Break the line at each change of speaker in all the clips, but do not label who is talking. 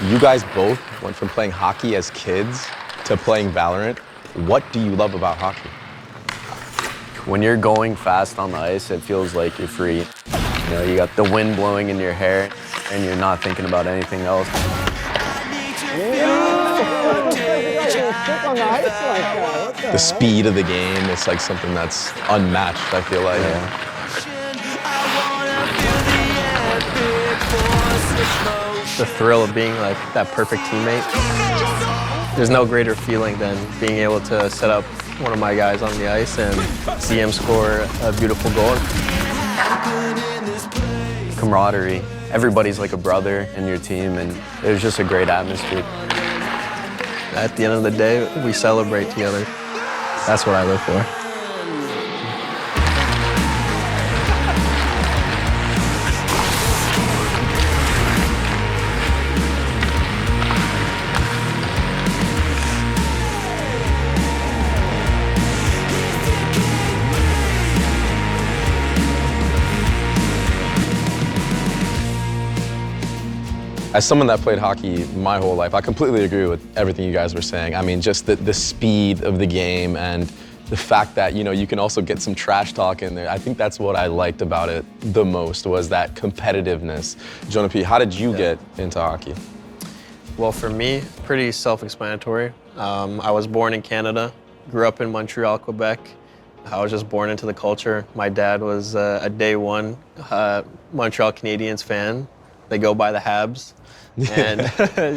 You guys both went from playing hockey as kids to playing Valorant. What do you love about hockey?
When you're going fast on the ice, it feels like you're free. You know, you got the wind blowing in your hair, and you're not thinking about anything else.
The speed of the game is like something that's unmatched, I feel like.
Yeah. The thrill of being like that perfect teammate. There's no greater feeling than being able to set up one of my guys on the ice and see him score a beautiful goal. Camaraderie. Everybody's like a brother in your team, and it was just a great atmosphere. At the end of the day, we celebrate together. That's what I live for.
As someone that played hockey my whole life, I completely agree with everything you guys were saying. I mean, just the speed of the game and the fact that, you know, you can also get some trash talk in there. I think that's what I liked about it the most, was that competitiveness. JonahP, how did you get into hockey?
Well, for me, pretty self-explanatory. I was born in Canada, grew up in Montreal, Quebec. I was just born into the culture. My dad was a day one Montreal Canadiens fan. They go by the Habs. And,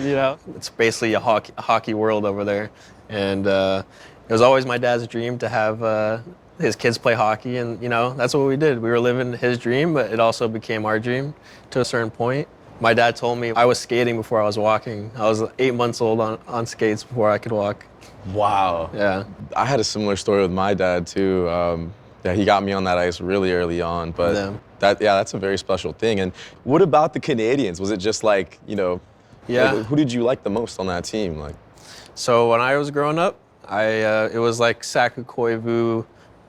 you know, it's basically a hockey world over there. And it was always my dad's dream to have his kids play hockey. And, you know, that's what we did. We were living his dream, but it also became our dream to a certain point. My dad told me I was skating before I was walking. I was 8 months old on skates before I could walk.
Wow.
Yeah.
I had a similar story with my dad, too. Yeah, he got me on that ice really early on, but that's a very special thing. And what about the Canadiens? Was it just like, you know, like, who did you like the most on that team? Like,
so when I was growing up, it was like Saku Koivu,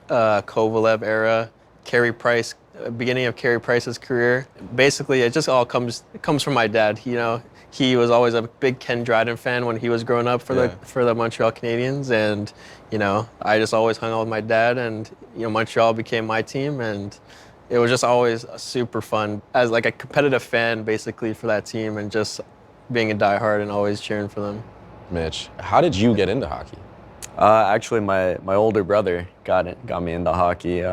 Kovalev era, Carey Price, beginning of Carey Price's career. Basically, it just all comes from my dad. You know, he was always a big Ken Dryden fan when he was growing up for the Montreal Canadiens, and you know, I just always hung out with my dad, and you know, Montreal became my team, and it was just always super fun as like a competitive fan, basically, for that team, and just being a diehard and always cheering for them.
Mitch, how did you get into hockey?
Actually, my older brother got me into hockey.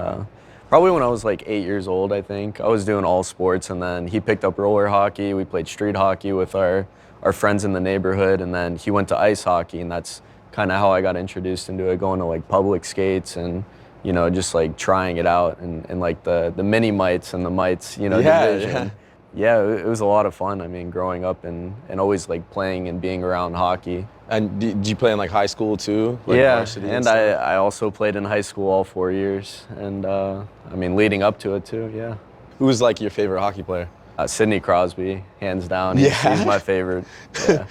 Probably when I was like 8 years old, I think. I was doing all sports, and then he picked up roller hockey. We played street hockey with our friends in the neighborhood, and then he went to ice hockey, and that's kind of how I got introduced into it, going to like public skates and, you know, just like trying it out, and like the mini mites and the mites, you know, division. Yeah, it was a lot of fun. I mean, growing up and always like playing and being around hockey.
And did you play in like high school too? Like
varsity and I also played in high school all 4 years, and I mean, leading up to it too, yeah.
Who was like your favorite hockey player?
Sidney Crosby, hands down. He's my favorite. Yeah.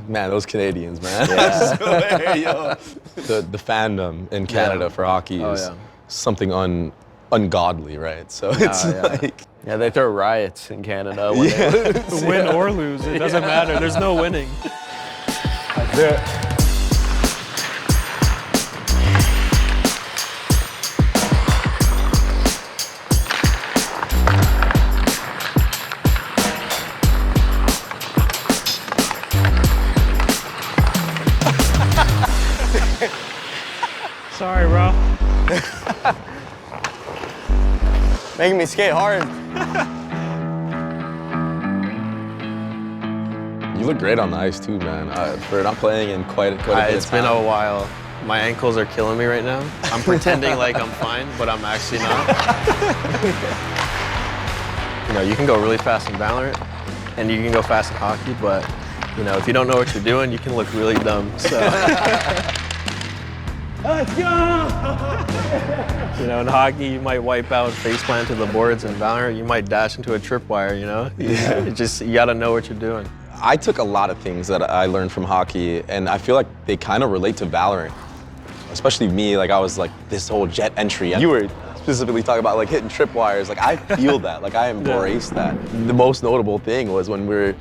Man, those Canadians, man. Yeah. The fandom in Canada for hockey is something ungodly, right? So it's like...
Yeah, they throw riots in Canada when they lose.
Win or lose, it doesn't matter. There's no winning.
That's it.
Sorry, bro.
Making me skate hard.
You look great on the ice too, man. For not playing in quite a bit of time.
It's been a while. My ankles are killing me right now. I'm pretending like I'm fine, but I'm actually not. You know, you can go really fast in Valorant, and you can go fast in hockey, but you know, if you don't know what you're doing, you can look really dumb. So.
Let's go! You know, in hockey, you might wipe out and face plant to the boards. In Valorant, you might dash into a tripwire, you know? You gotta know what you're doing.
I took a lot of things that I learned from hockey, and I feel like they kind of relate to Valorant. Especially me, like I was like this whole jet entry. You were specifically talking about like hitting tripwires. Like I feel that, like I embrace that. The most notable thing was when we were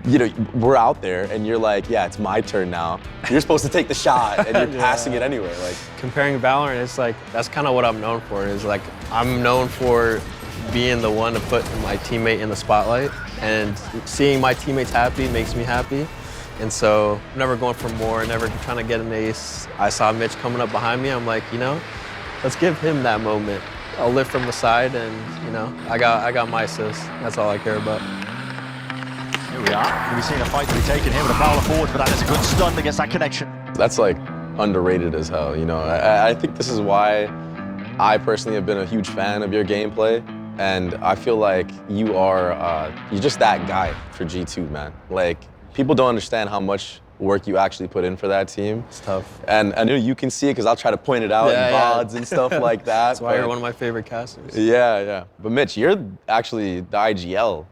you know, we're out there and you're like, yeah, it's my turn now. You're supposed to take the shot and you're passing it anyway. Like
comparing Valorant, it's like, that's kind of what I'm known for, is like, I'm known for being the one to put my teammate in the spotlight, and seeing my teammates happy makes me happy. And so, never going for more, never trying to get an ace. I saw Mitch coming up behind me, I'm like, you know, let's give him that moment. I'll lift from the side and, you know, I got my assist. That's all I care about.
Here we are. We've seen a fight to be taken here with a Fowler forward, but that is a good stun against that connection.
that's like underrated as hell, you know. I think this is why I personally have been a huge fan of your gameplay. And I feel like you're just that guy for G2, man. Like, people don't understand how much work you actually put in for that team.
It's tough.
And I know you can see it because I'll try to point it out in VODs and stuff like that.
That's why you're one of my favorite casters.
Yeah. But Mitch, you're actually the IGL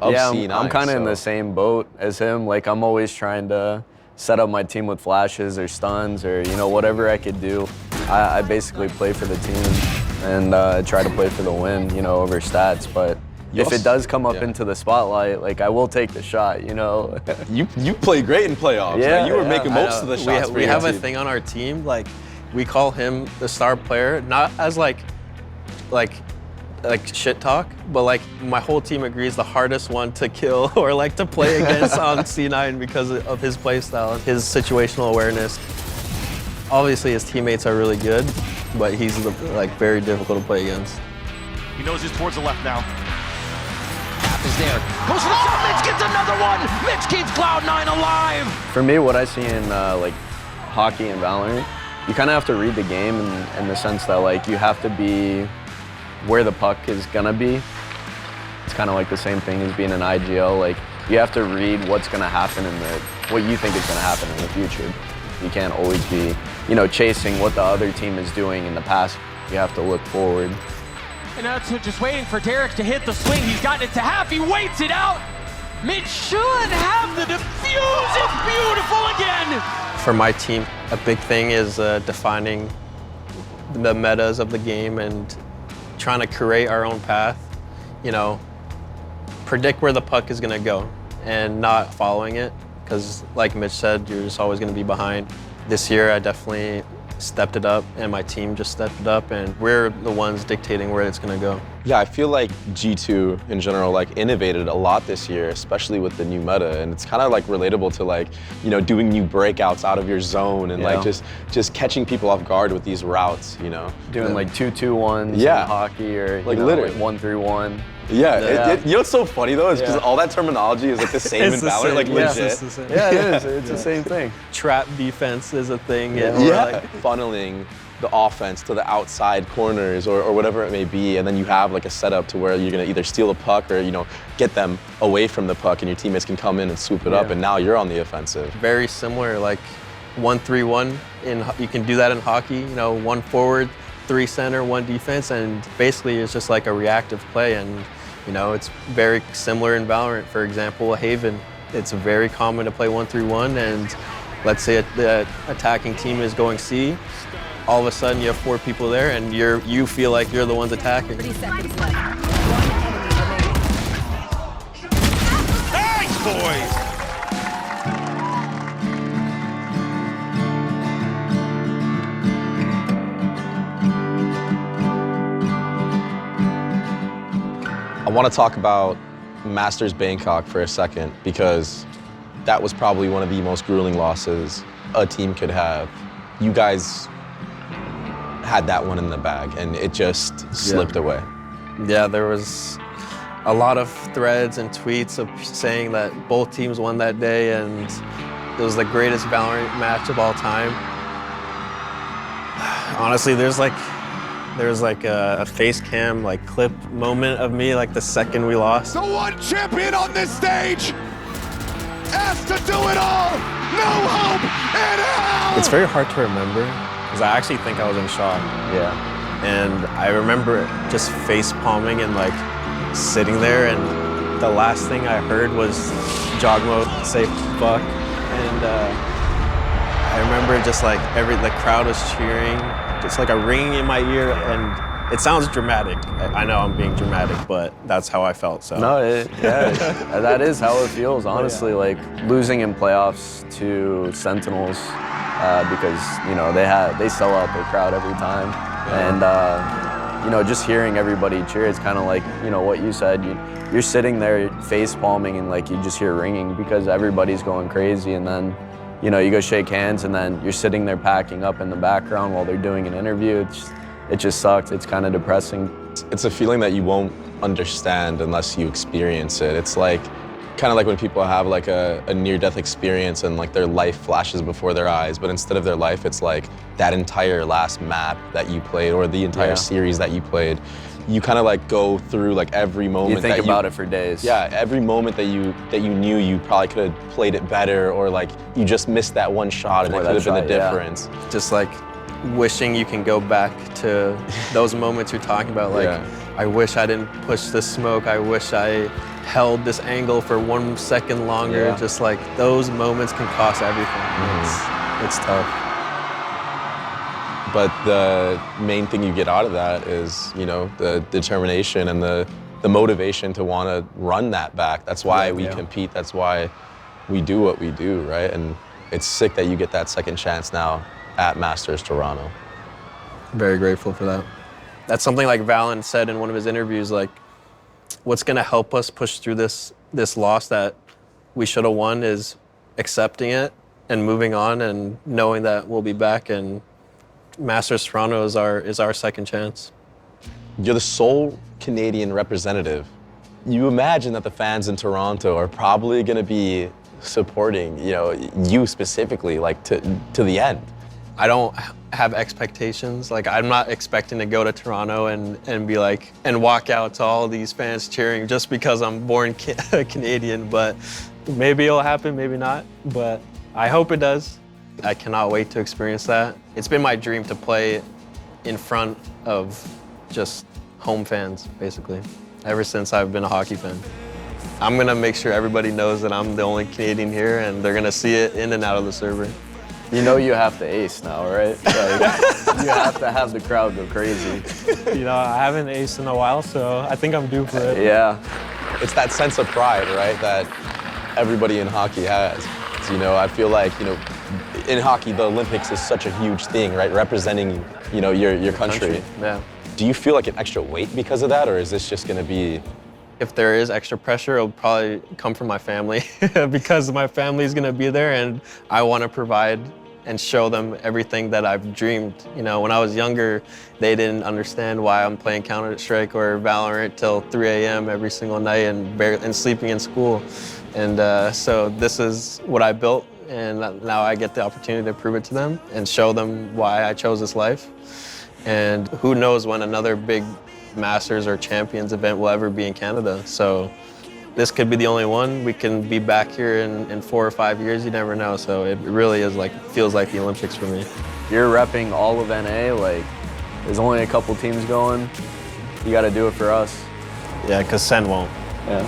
of C9.
I'm kind of in the same boat as him. Like, I'm always trying to set up my team with flashes or stuns or, you know, whatever I could do. I basically play for the team and try to play for the win, you know, over stats. But if it does come up into the spotlight, like, I will take the shot, you know.
You play great in playoffs.
Yeah,
you were making most of the shots.
We have a thing on our team, like, we call him the star player, not as like shit talk, but like my whole team agrees the hardest one to kill or like to play against on C9 because of his play style and his situational awareness. Obviously his teammates are really good, but he's like very difficult to play against.
He knows he's towards the left now. Half is there. Goes to the shot. Mitch gets another one. Mitch keeps Cloud9 alive.
For me, what I see in like hockey and Valorant, you kind of have to read the game in the sense that, like, you have to be where the puck is gonna be. It's kind of like the same thing as being an IGL. Like, you have to read what's gonna happen what you think is gonna happen in the future. You can't always be, you know, chasing what the other team is doing in the past. You have to look forward.
And now just waiting for Derek to hit the swing. He's gotten it to half. He waits it out. Mitch should have the defuse. It's beautiful again.
For my team, a big thing is defining the metas of the game and trying to create our own path. You know, predict where the puck is going to go and not following it. Because like Mitch said, you're just always going to be behind. This year, I definitely stepped it up, and my team just stepped it up, and we're the ones dictating where it's going to go.
Yeah, I feel like G2 in general like innovated a lot this year, especially with the new meta, and it's kind of like relatable to, like, you know, doing new breakouts out of your zone and like just catching people off guard with these routes, you know.
Doing like 2-2-1s in hockey, or
like,
you know,
literally
like 1-3-1.
Yeah, you know what's so funny though is because all that terminology is like the same in Valorant, like legit.
Yeah, it is. It's the same thing.
Trap defense is a thing.
Funneling the offense to the outside corners or whatever it may be, and then you have like a setup to where you're gonna either steal a puck or, you know, get them away from the puck, and your teammates can come in and swoop it up, and now you're on the offensive.
Very similar, like 1-3-1. You can do that in hockey. You know, 1 forward, 3 center, 1 defense, and basically it's just like a reactive play. And you know, it's very similar in Valorant. For example, Haven. It's very common to play 1-3-1, and let's say the attacking team is going C. All of a sudden, you have 4 people there, and you feel like you're the ones attacking.
30 seconds left.
Nice, boys!
I want to talk about Masters Bangkok for a second, because that was probably one of the most grueling losses a team could have. You guys had that one in the bag, and it just slipped away.
Yeah, there was a lot of threads and tweets of saying that both teams won that day, and it was the greatest Valorant match of all time. Honestly, there's like a face cam like clip moment of me like the second we lost.
The one champion on this stage asked to do it all. No hope in hell.
It's very hard to remember because I actually think I was in shock.
Yeah.
And I remember just face palming and like sitting there, and the last thing I heard was Jogmo say fuck, and I remember just like the crowd was cheering. It's like a ringing in my ear, and It sounds dramatic. I know I'm being dramatic, but that's how I felt. So
No, that is how it feels, honestly. Like losing in playoffs to Sentinels because they sell out their crowd every time, and just hearing everybody cheer, it's kind of like what you said. You're sitting there face palming and like you just hear ringing because everybody's going crazy, and then you go shake hands, and then you're sitting there packing up in the background while they're doing an interview. It just sucked. It's kind of depressing.
It's a feeling that you won't understand unless you experience it. It's like, kind of like when people have like a near-death experience and like their life flashes before their eyes, but instead of their life, it's like that entire last map that you played or the entire series that you played. You kind of like go through like every moment.
You think about it for days.
Yeah, every moment that you knew you probably could have played it better, or like you just missed that one shot and it could have been the difference.
Just like wishing you can go back to those moments you're talking about. Like, I wish I didn't push this smoke. I wish I held this angle for 1 second longer. Just like those moments can cost everything. It's tough.
But the main thing you get out of that is, the determination and the motivation to want to run that back. That's why we compete. That's why we do what we do, right? And it's sick that you get that second chance now at Masters Toronto.
Very grateful for that. That's something like Valen said in one of his interviews, like, what's gonna help us push through this loss that we should have won is accepting it and moving on and knowing that we'll be back, and Masters Toronto is our second chance.
You're the sole Canadian representative. You imagine that the fans in Toronto are probably gonna be supporting, you specifically, like to the end.
I don't have expectations. Like, I'm not expecting to go to Toronto and be like, and walk out to all these fans cheering just because I'm born Canadian, but maybe it'll happen, maybe not, but I hope it does. I cannot wait to experience that. It's been my dream to play in front of just home fans, basically, ever since I've been a hockey fan. I'm gonna make sure everybody knows that I'm the only Canadian here, and they're gonna see it in and out of the server.
You have to ace now, right? Like, you have to have the crowd go crazy.
I haven't aced in a while, so I think I'm due for it.
Yeah.
It's that sense of pride, right, that everybody in hockey has. I feel like, in hockey, the Olympics is such a huge thing, right? Representing, your country.
Yeah.
Do you feel like an extra weight because of that, or is this just gonna be?
If there is extra pressure, it'll probably come from my family because my family is gonna be there, and I want to provide and show them everything that I've dreamed. When I was younger, they didn't understand why I'm playing Counter-Strike or Valorant till 3 a.m. every single night and sleeping in school. And so this is what I built, and now I get the opportunity to prove it to them and show them why I chose this life. And who knows when another big Masters or Champions event will ever be in Canada. So this could be the only one. We can be back here in 4 or 5 years, you never know. So it really is feels like the Olympics for me.
You're repping all of NA, like there's only a couple teams going. You gotta do it for us.
Yeah, because Sen won't.
Yeah.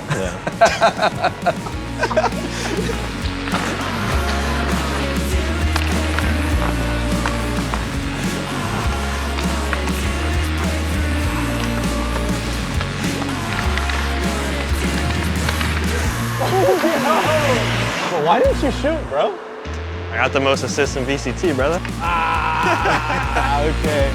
Well, why didn't you shoot, bro?
I got the most assists in VCT, brother.
Okay.